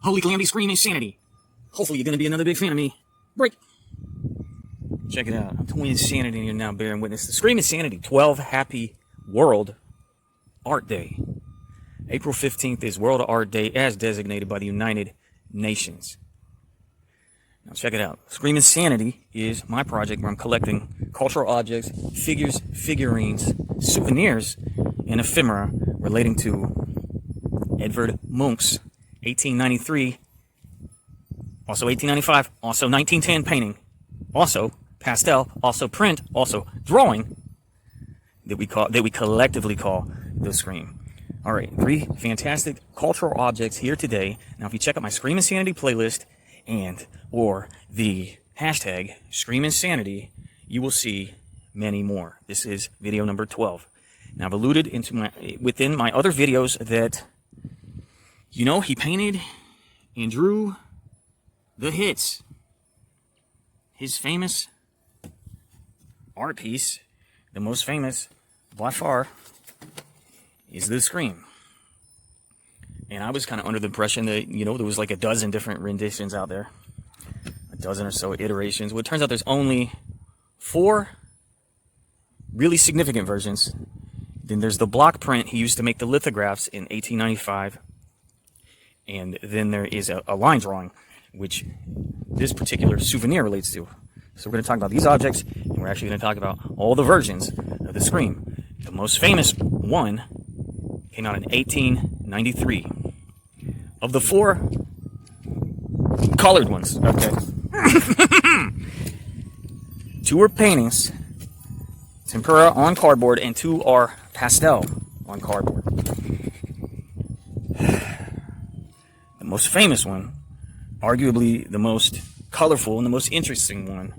Holy calamity, scream insanity. Hopefully you're going to be another big fan of me. Break. Check it out. Twin Insanity, and you're now bearing witness to Scream Insanity 12 Happy World Art Day. April 15th is World Art Day as designated by the United Nations. Now check it out. Scream Insanity is my project where I'm collecting cultural objects, figures, figurines, souvenirs, and ephemera relating to Edvard Munch's 1893, also 1895, also 1910 painting, also pastel, also print, also drawing that we collectively call the Scream. All right, 3 fantastic cultural objects here today. Now, if you check out my Scream Insanity playlist or the hashtag Scream Insanity, you will see many more. This is video number 12. Now, I've alluded within my other videos that, he painted and drew the hits. His famous art piece, the most famous by far, is the Scream. And I was kind of under the impression that, there was like a dozen different renditions out there. A dozen or so iterations. Well, it turns out there's only 4 really significant versions. Then there's the block print he used to make the lithographs in 1895. And then there is a line drawing, which this particular souvenir relates to. So we're going to talk about these objects, and we're actually going to talk about all the versions of the Scream. The most famous one came out in 1893. Of the 4 colored ones, okay. 2 are paintings, tempera on cardboard, and 2 are pastel on cardboard. The most famous one, arguably the most colorful and the most interesting one,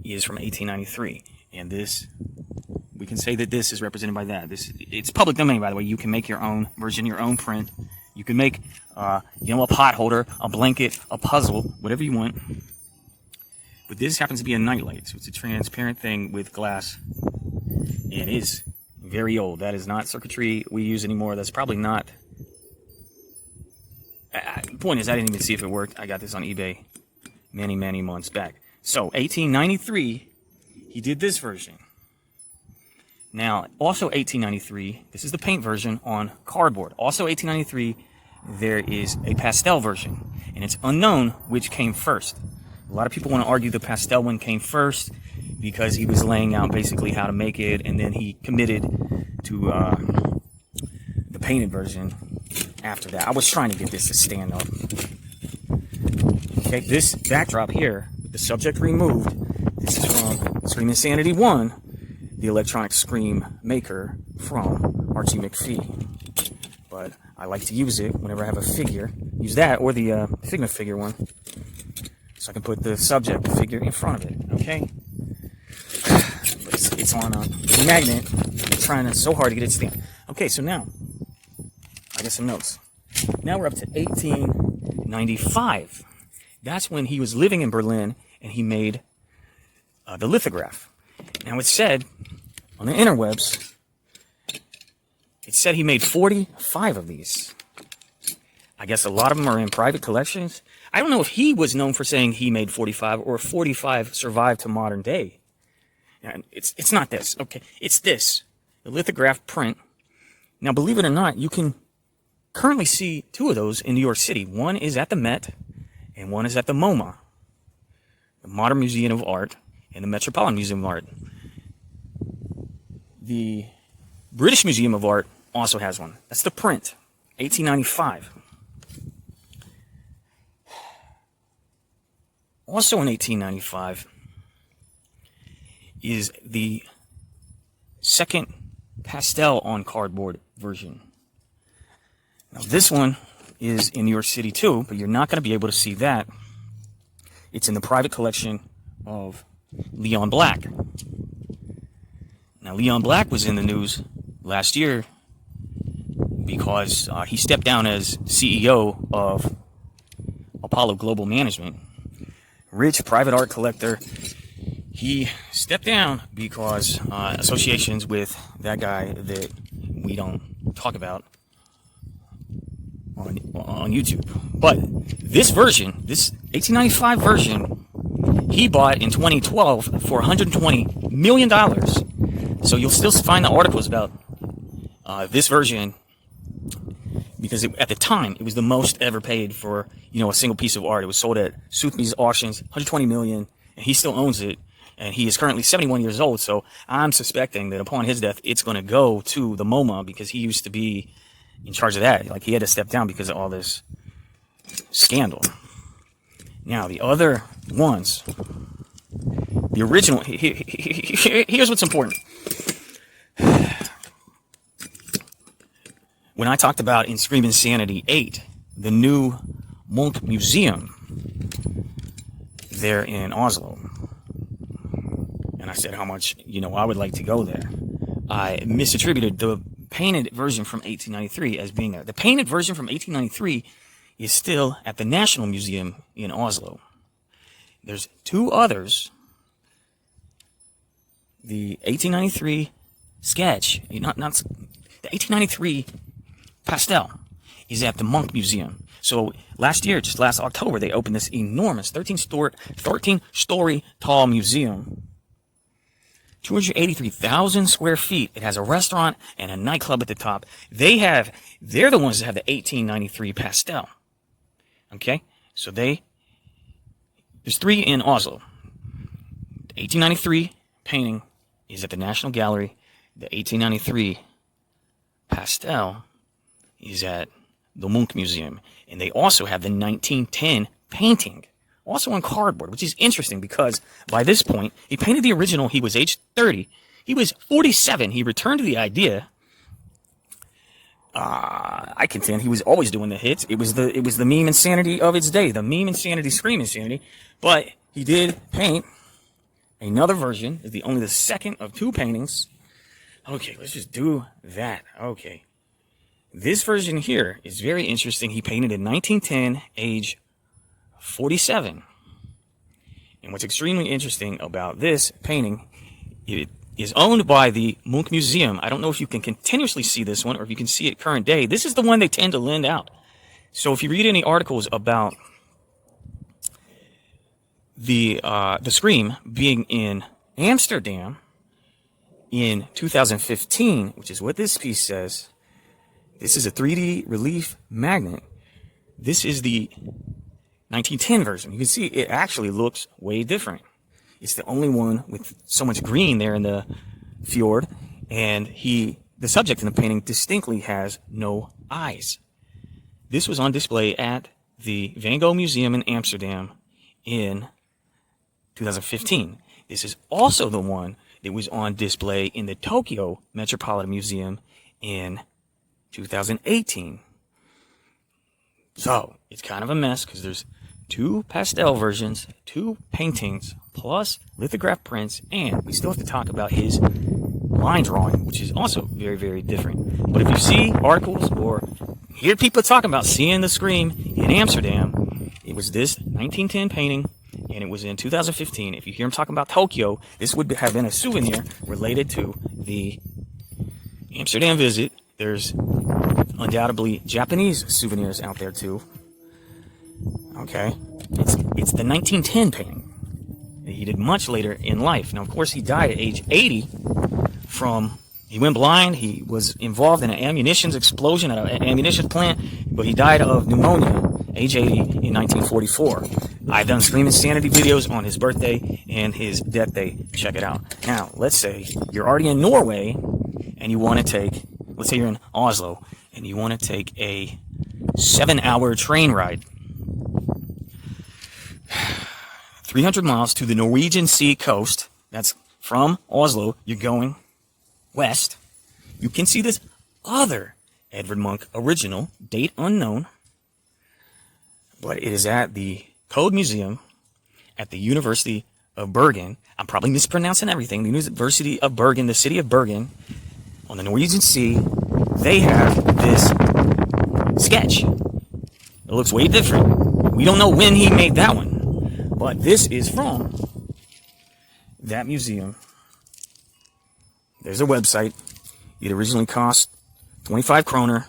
is from 1893. And this, we can say that this is represented by that. It's public domain, by the way. You can make your own version, your own print. You can make, a pot holder, a blanket, a puzzle, whatever you want. But this happens to be a nightlight, so it's a transparent thing with glass. And it is very old. That is not circuitry we use anymore. That's probably not. The point is, I didn't even see if it worked. I got this on eBay many, many months back. So, 1893, he did this version. Now, also 1893, this is the paint version on cardboard. Also 1893, there is a pastel version, and it's unknown which came first. A lot of people want to argue the pastel one came first because he was laying out basically how to make it, and then he committed to the painted version after that. I was trying to get this to stand up. Okay, this backdrop here, the subject removed, this is from Scream Insanity 1, the electronic scream maker from Archie McPhee. But I like to use it whenever I have a figure. Use that or the Figma figure one. So I can put the subject figure in front of it, okay? But it's on a magnet. I'm trying so hard to get it to stand. Okay, so now, I got some notes. Now we're up to 1895. That's when he was living in Berlin and he made the lithograph. Now it said on the interwebs, it said he made 45 of these. I guess a lot of them are in private collections. I don't know if he was known for saying he made 45 or 45 survived to modern day. And it's not this, okay? It's this, the lithograph print. Now, believe it or not, you can currently see 2 of those in New York City. One is at the Met, and one is at the MoMA, the Modern Museum of Art, and the Metropolitan Museum of Art. The British Museum of Art also has one. That's the print, 1895. Also in 1895 is the second pastel on cardboard version. Now this one is in New York City too, but you're not going to be able to see that. It's in the private collection of Leon Black. Now Leon Black was in the news last year because he stepped down as CEO of Apollo Global Management. Rich private art collector. He stepped down because associations with that guy that we don't talk about on YouTube. But this version, this 1895 version, he bought in 2012 for $120 million. So you'll still find the articles about this version, because at the time it was the most ever paid for, a single piece of art. It was sold at Sotheby's auctions, $120 million, and he still owns it. And he is currently 71 years old. So I'm suspecting that upon his death, it's going to go to the MoMA, because he used to be in charge of that. Like, he had to step down because of all this scandal. Now, the other ones, the original, here's what's important. When I talked about in Scream Insanity 8, the new Munch Museum there in Oslo, and I said how much, I would like to go there, I misattributed the painted version from 1893 as being there. The painted version from 1893 is still at the National Museum in Oslo. There's two others. The 1893 sketch, the 1893 pastel is at the Munch Museum. So last year, just last October, they opened this enormous 13-story tall museum. 283,000 square feet. It has a restaurant and a nightclub at the top. They're the ones that have the 1893 pastel. Okay? So there's three in Oslo. The 1893 painting is at the National Gallery. The 1893 pastel is at the Munch Museum. And they also have the 1910 painting, also on cardboard, which is interesting because by this point, he painted the original. He was age 30. He was 47. He returned to the idea. I contend he was always doing the hits. It was the meme insanity of its day, the meme insanity, Scream Insanity. But he did paint another version. It's only the second of two paintings. Okay, let's just do that. Okay. This version here is very interesting. He painted in 1910, age 47. And what's extremely interesting about this painting, it is owned by the Munch Museum. I don't know if you can continuously see this one or if you can see it current day. This is the one they tend to lend out. So if you read any articles about the Scream being in Amsterdam in 2015, which is what this piece says, this is a 3D relief magnet. This is the 1910 version. You can see it actually looks way different. It's the only one with so much green there in the fjord, and the subject in the painting distinctly has no eyes. This was on display at the Van Gogh Museum in Amsterdam in 2015. This is also the one that was on display in the Tokyo Metropolitan Museum in 2018. So it's kind of a mess because there's two pastel versions, two paintings, plus lithograph prints, and we still have to talk about his line drawing, which is also very, very different. But if you see articles or hear people talking about seeing the Scream in Amsterdam, it was this 1910 painting, and it was in 2015. If you hear him talking about Tokyo, this would have been a souvenir related to the Amsterdam visit. There's undoubtedly Japanese souvenirs out there too. Okay, it's the 1910 painting that he did much later in life. Now, of course, he died at age 80 he went blind. He was involved in an ammunition explosion at an ammunition plant, but he died of pneumonia, age 80, in 1944. I've done Scream Insanity videos on his birthday and his death day. Check it out. Now, let's say you're already in Norway and you want to take, let's say you're in Oslo and you want to take a 7-hour train ride 300 miles to the Norwegian Sea coast. That's from Oslo. You're going west. You can see this other Edvard Munch original, date unknown, but it is at the Code Museum at the University of Bergen. I'm probably mispronouncing everything. The University of Bergen, the city of Bergen, on the Norwegian Sea, they have this sketch. It looks way different. We don't know when he made that one, but this is from that museum. There's a website. It originally cost 25 kroner.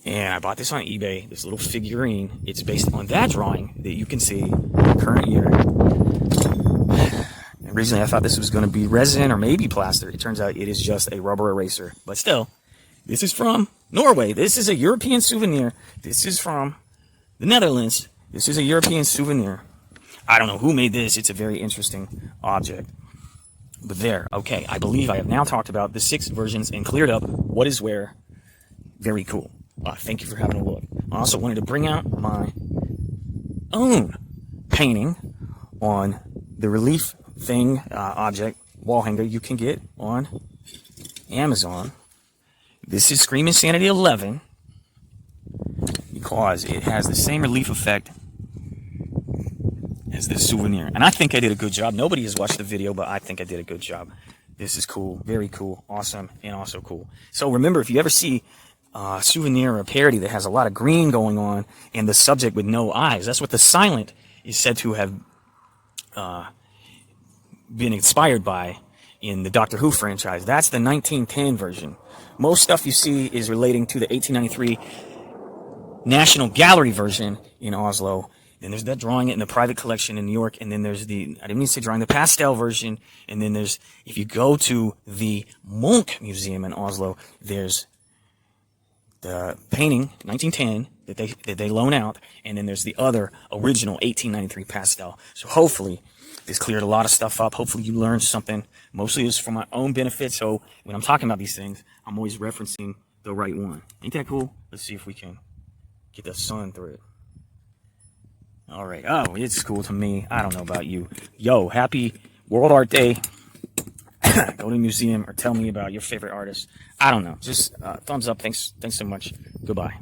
And I bought this on eBay, this little figurine. It's based on that drawing that you can see, current year. Originally, I thought this was going to be resin or maybe plaster. It turns out it is just a rubber eraser. But still, this is from Norway. This is a European souvenir. This is from the Netherlands. This is a European souvenir. I don't know who made this. It's a very interesting object. But there, okay, I believe I have now talked about the 6 versions and cleared up what is where. Very cool. Thank you for having a look. I also wanted to bring out my own painting on the relief thing object wall hanger you can get on Amazon. This is Scream Insanity 11 because it has the same relief effect as this souvenir. And I think I did a good job. Nobody has watched the video, but I think I did a good job. This is cool. Very cool. Awesome. And also cool. So remember, if you ever see a souvenir or a parody that has a lot of green going on and the subject with no eyes, that's what the silent is said to have been inspired by in the Doctor Who franchise. That's the 1910 version. Most stuff you see is relating to the 1893 National Gallery version in Oslo. Then there's that drawing it in the private collection in New York. And then there's the, I didn't mean to say drawing, the pastel version. And then there's, if you go to the Munch Museum in Oslo, there's the painting, 1910, that they loan out. And then there's the other original 1893 pastel. So hopefully this cleared a lot of stuff up. Hopefully you learned something. Mostly it's for my own benefit. So when I'm talking about these things, I'm always referencing the right one. Ain't that cool? Let's see if we can get the sun through it. All right. Oh, it's cool to me. I don't know about you. Yo, happy World Art Day. Go to a museum or tell me about your favorite artist. I don't know. Just thumbs up. Thanks so much. Goodbye.